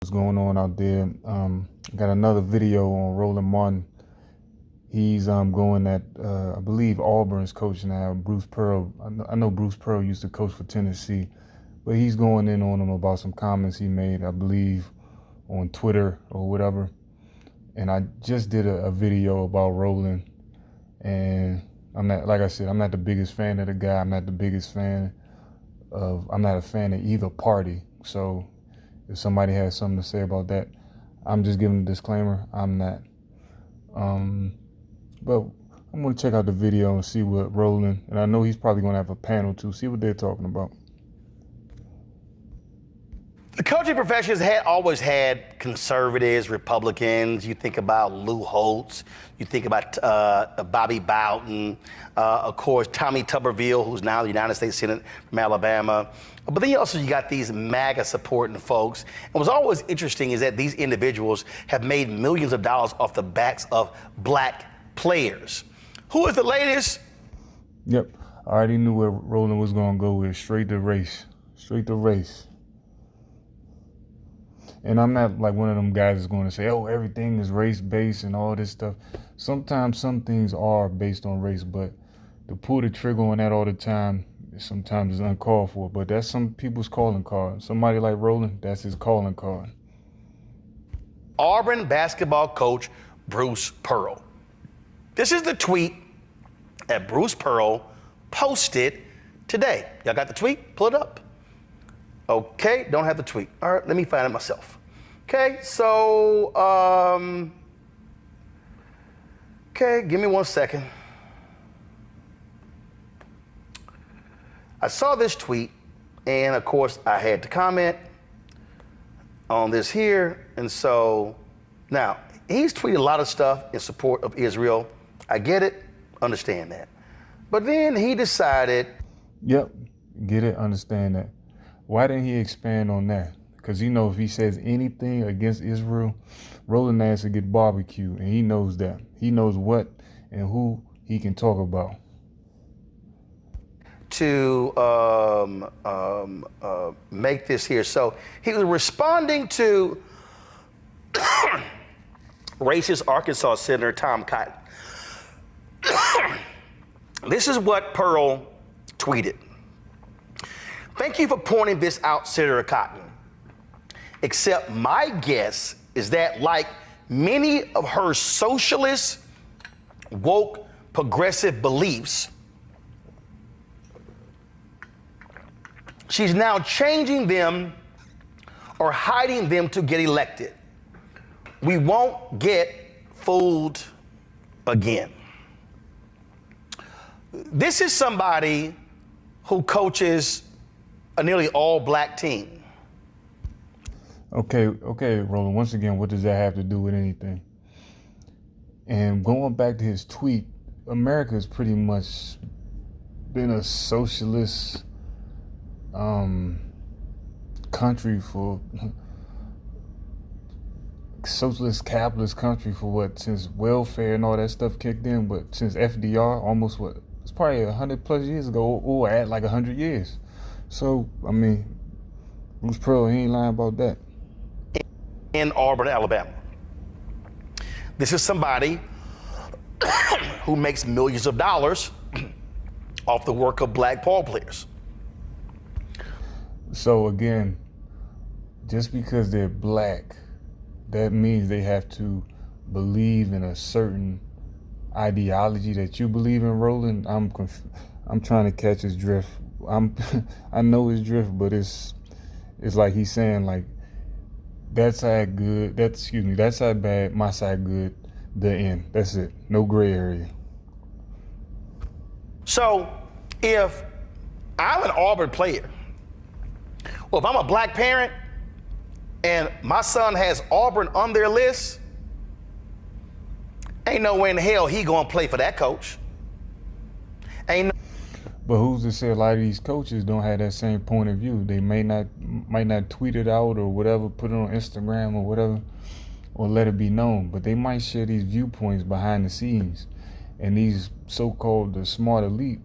What's going on out there? Got another video on Roland Martin. He's going at I believe Auburn's coach now, Bruce Pearl. I know Bruce Pearl used to coach for Tennessee, but he's going in on him about some comments he made, I believe, on Twitter or whatever. And I just did a video about Roland, and I'm not, like I said, I'm not the biggest fan of the guy. I'm not a fan of either party. So if somebody has something to say about that, I'm just giving a disclaimer. I'm not. But I'm going to check out the video and see what Roland, and I know he's probably going to have a panel too, see what they're talking about. The coaching profession has always had conservatives, Republicans. You think about Lou Holtz. You think about Bobby Bowden. Of course, Tommy Tuberville, who's now the United States Senate from Alabama. But then you got these MAGA supporting folks. And what's always interesting is that these individuals have made millions of dollars off the backs of black players. Who is the latest? Yep, I already knew where Roland was going to go with. Straight to race. And I'm not like one of them guys that's going to say, oh, everything is race-based and all this stuff. Sometimes some things are based on race, but to pull the trigger on that all the time sometimes is uncalled for. But that's some people's calling card. Somebody like Roland, that's his calling card. Auburn basketball coach Bruce Pearl. This is the tweet that Bruce Pearl posted today. Y'all got the tweet? Pull it up. Okay, don't have the tweet. All right, let me find it myself. Okay, so, okay, give me 1 second. I saw this tweet, and of course, I had to comment on this here. And so, now, he's tweeted a lot of stuff in support of Israel. I get it, understand that. But then he decided. Yep, get it, understand that. Why didn't he expand on that? Because if he says anything against Israel, Roland has to get barbecued, and he knows that. He knows what and who he can talk about. To make this here. So he was responding to racist Arkansas Senator Tom Cotton. This is what Pearl tweeted. Thank you for pointing this out, Senator Cotton. Except my guess is that, like many of her socialist, woke, progressive beliefs, she's now changing them or hiding them to get elected. We won't get fooled again. This is somebody who coaches a nearly all-black team. Okay, Roland, once again, what does that have to do with anything? And going back to his tweet, America has pretty much been a socialist country socialist capitalist country for since welfare and all that stuff kicked in, but since FDR, almost it's probably 100 plus years ago, or at like 100 years. So, I mean, Bruce Pearl, he ain't lying about that. In Auburn, Alabama. This is somebody who makes millions of dollars off the work of black ball players. So again, just because they're black, that means they have to believe in a certain ideology that you believe in, Roland. I'm trying to catch his drift. I know his drift, but it's like he's saying, like, that side good, that side bad, my side good, the end. That's it. No gray area. So if I'm an Auburn player, well, if I'm a black parent and my son has Auburn on their list, ain't no way in hell he gonna play for that coach. But who's to say a lot of these coaches don't have that same point of view? They might not tweet it out or whatever, put it on Instagram or whatever, or let it be known. But they might share these viewpoints behind the scenes. And these so-called, the smart elite,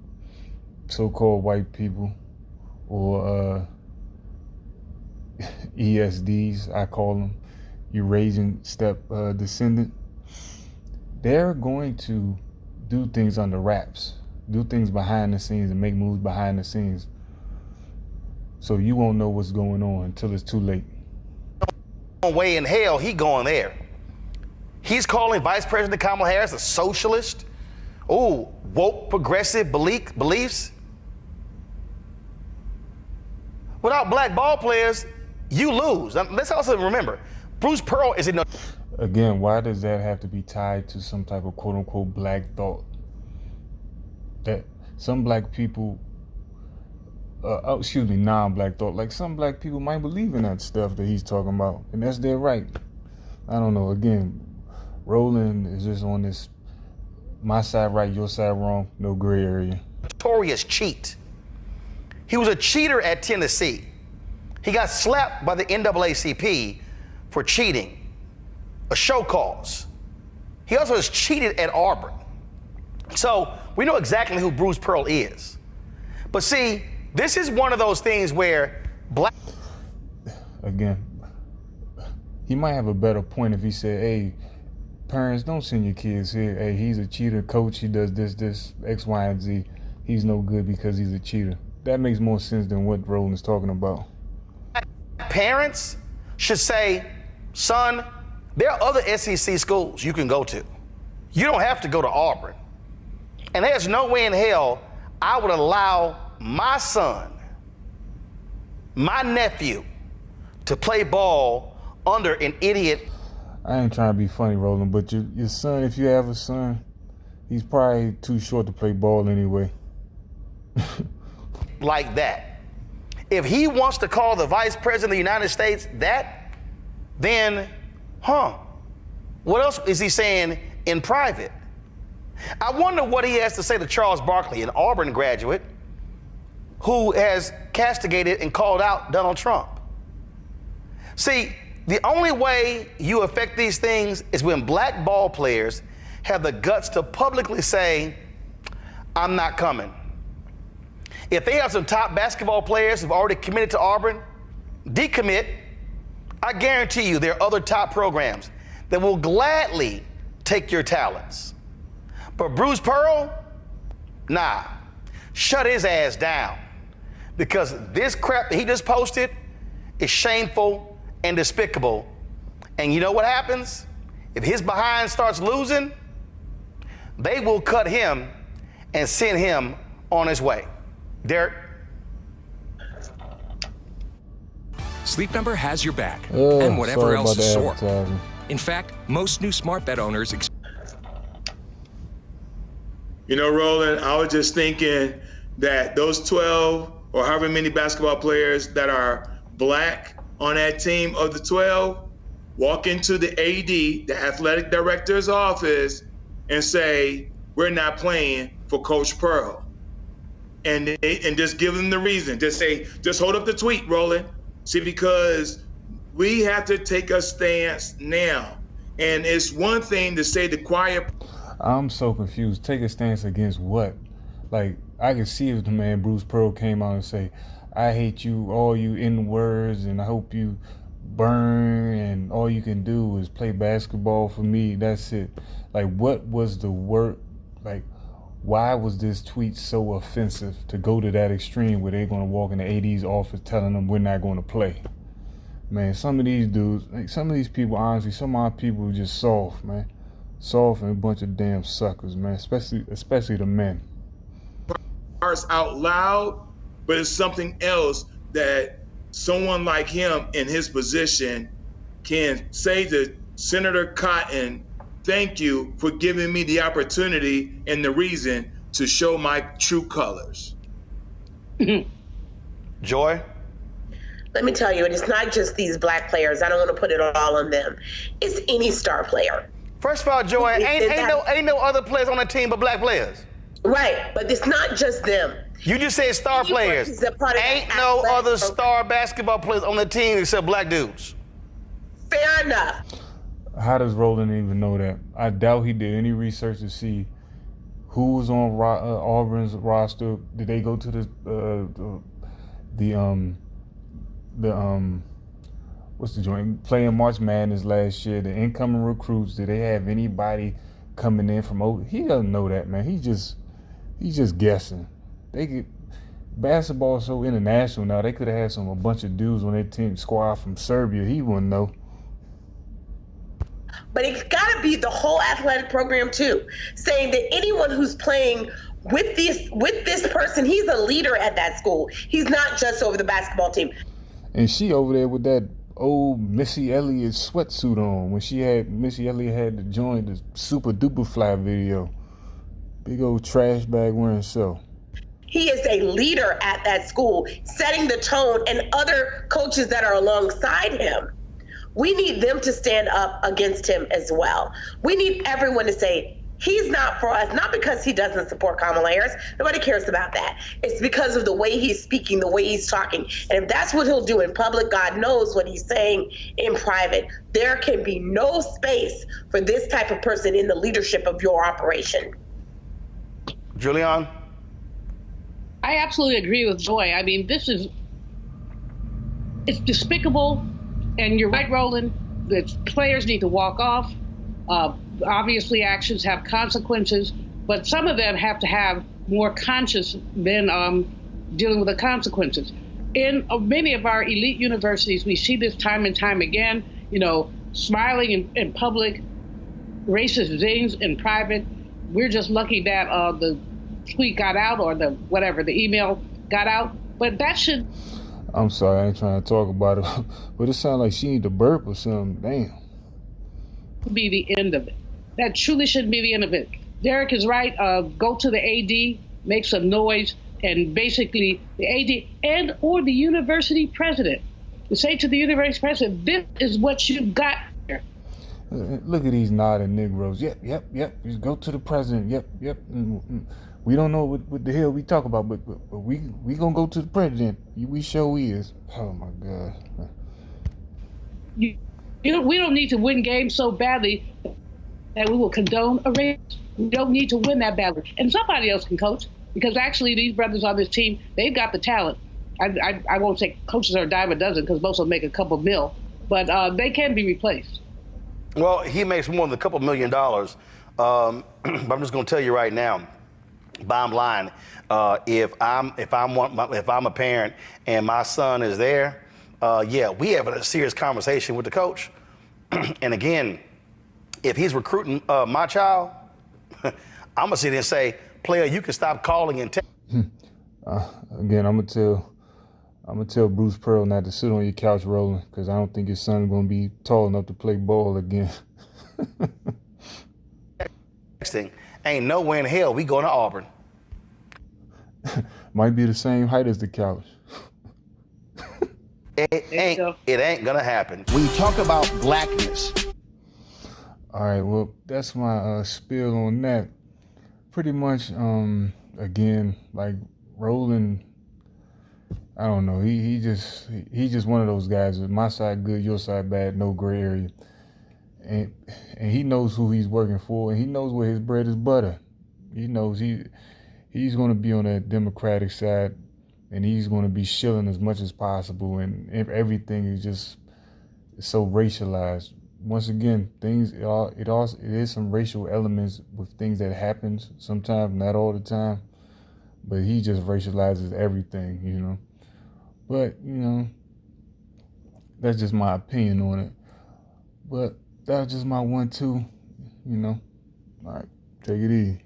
so-called white people, or ESDs, I call them, Eurasian step descendant, they're going to do things under wraps, do things behind the scenes and make moves behind the scenes. So you won't know what's going on until it's too late. Way in hell, he going there. He's calling Vice President Kamala Harris a socialist. Oh, woke progressive beliefs. Without black ball players, you lose. Let's also remember, Bruce Pearl is in no. Again, why does that have to be tied to some type of quote unquote black thought? That some black people, non-black thought, like some black people might believe in that stuff that he's talking about, and that's their right. I don't know. Again, Roland is just on this, my side right, your side wrong, no gray area. Notorious cheat. He was a cheater at Tennessee. He got slapped by the NAACP for cheating, a show cause. He also has cheated at Auburn. So we know exactly who Bruce Pearl is. But see, this is one of those things where black. Again, he might have a better point if he said, hey, parents, don't send your kids here. Hey, he's a cheater, coach, he does this, X, Y, and Z. He's no good because he's a cheater. That makes more sense than what Roland's talking about. Parents should say, son, there are other SEC schools you can go to. You don't have to go to Auburn. And there's no way in hell I would allow my son, my nephew, to play ball under an idiot. I ain't trying to be funny, Roland, but your son, if you have a son, he's probably too short to play ball anyway. Like that. If he wants to call the Vice President of the United States that, then, what else is he saying in private? I wonder what he has to say to Charles Barkley, an Auburn graduate who has castigated and called out Donald Trump. See, the only way you affect these things is when black ball players have the guts to publicly say, I'm not coming. If they have some top basketball players who've already committed to Auburn, decommit. I guarantee you there are other top programs that will gladly take your talents. But Bruce Pearl, nah, shut his ass down, because this crap that he just posted is shameful and despicable. And you know what happens? If his behind starts losing, they will cut him and send him on his way. Derek? Sleep Number has your back, and whatever else is sore. In fact, most new smart bed owners. You know, Roland, I was just thinking that those 12 or however many basketball players that are black on that team of the 12 walk into the AD, the athletic director's office, and say, we're not playing for Coach Pearl. And just give them the reason. Just say, just hold up the tweet, Roland. See, because we have to take a stance now. And it's one thing to say the choir. I'm so confused. Take a stance against what? Like, I could see if the man Bruce Pearl came out and say, I hate you, all you N-words, and I hope you burn, and all you can do is play basketball for me. That's it. Like, what was the word? Like, why was this tweet so offensive to go to that extreme where they're going to walk in the AD's office telling them we're not going to play? Man, some of these dudes, like some of these people, honestly, some of our people are just soft, man. Soft and a bunch of damn suckers, man, especially the men. Out loud, but it's something else that someone like him in his position can say to Senator Cotton, thank you for giving me the opportunity and the reason to show my true colors. Joy? Let me tell you, and it's not just these black players. I don't want to put it all on them. It's any star player. First of all, Joy, ain't no other players on the team but black players. Right, but it's not just them. You just said star players. Ain't no other star basketball players on the team except black dudes. Fair enough. How does Roland even know that? I doubt he did any research to see who was on Auburn's roster. Did they go to the what's the joint, playing March Madness last year, the incoming recruits, did they have anybody coming in from over? He doesn't know that, man. He's just guessing. They get basketball so international now. They could have had a bunch of dudes on their team squad from Serbia. He wouldn't know. But it's got to be the whole athletic program too, saying that anyone who's playing with this person, he's a leader at that school. He's not just over the basketball team. And she over there with that old Missy Elliott sweatsuit on when Missy Elliott had to join the Super Duper Fly video. Big old trash bag wearing self. He is a leader at that school, setting the tone, and other coaches that are alongside him. We need them to stand up against him as well. We need everyone to say, he's not for us, not because he doesn't support Kamala Harris. Nobody cares about that. It's because of the way he's speaking, the way he's talking. And if that's what he'll do in public, God knows what he's saying in private. There can be no space for this type of person in the leadership of your operation. Julian? I absolutely agree with Joy. I mean, it's despicable. And you're right, Roland, the players need to walk off. Obviously, actions have consequences, but some of them have to have more conscious than dealing with the consequences. In many of our elite universities, we see this time and time again, smiling in public, racist zings in private. We're just lucky that the tweet got out or the email got out, but that should... I'm sorry, I ain't trying to talk about it, but it sounds like she need to burp or something. Damn. Be the end of it. That truly shouldn't be the end of it. Derek is right. Go to the AD, make some noise, and basically the AD or the university president to say to the university president, this is what you've got here. Look at these nodding Negroes. Yep. Just go to the president. Yep. We don't know what the hell we talk about, but we gonna go to the president. We sure is. Oh my God. We don't need to win games so badly that we will condone a race. We don't need to win that badly, and somebody else can coach, because actually these brothers on this team, they've got the talent. I won't say coaches are a dime a dozen, because most of them make a couple mil, but they can be replaced. Well, he makes more than a couple $1 million. But I'm just going to tell you right now. Bottom line, if I'm a parent and my son is there, we have a serious conversation with the coach. And again, if he's recruiting my child, I'm gonna sit there and say, player, you can stop calling and texting. Again, I'm gonna tell Bruce Pearl not to sit on your couch, Roland, because I don't think his son's gonna be tall enough to play ball again. Ain't nowhere in hell we going to Auburn. Might be the same height as the couch. It ain't gonna happen. When you talk about blackness. All right, well, that's my spiel on that. Pretty much, again, like Roland, I don't know. He's just one of those guys. My side good, your side bad, no gray area. And he knows who he's working for, and he knows where his bread is butter. He knows he's going to be on that Democratic side, and he's going to be shilling as much as possible, and everything is just so racialized. Once again, it is some racial elements with things that happens sometimes, not all the time, but he just racializes everything, But, that's just my opinion on it. But that's just my 1-2, All right, take it easy.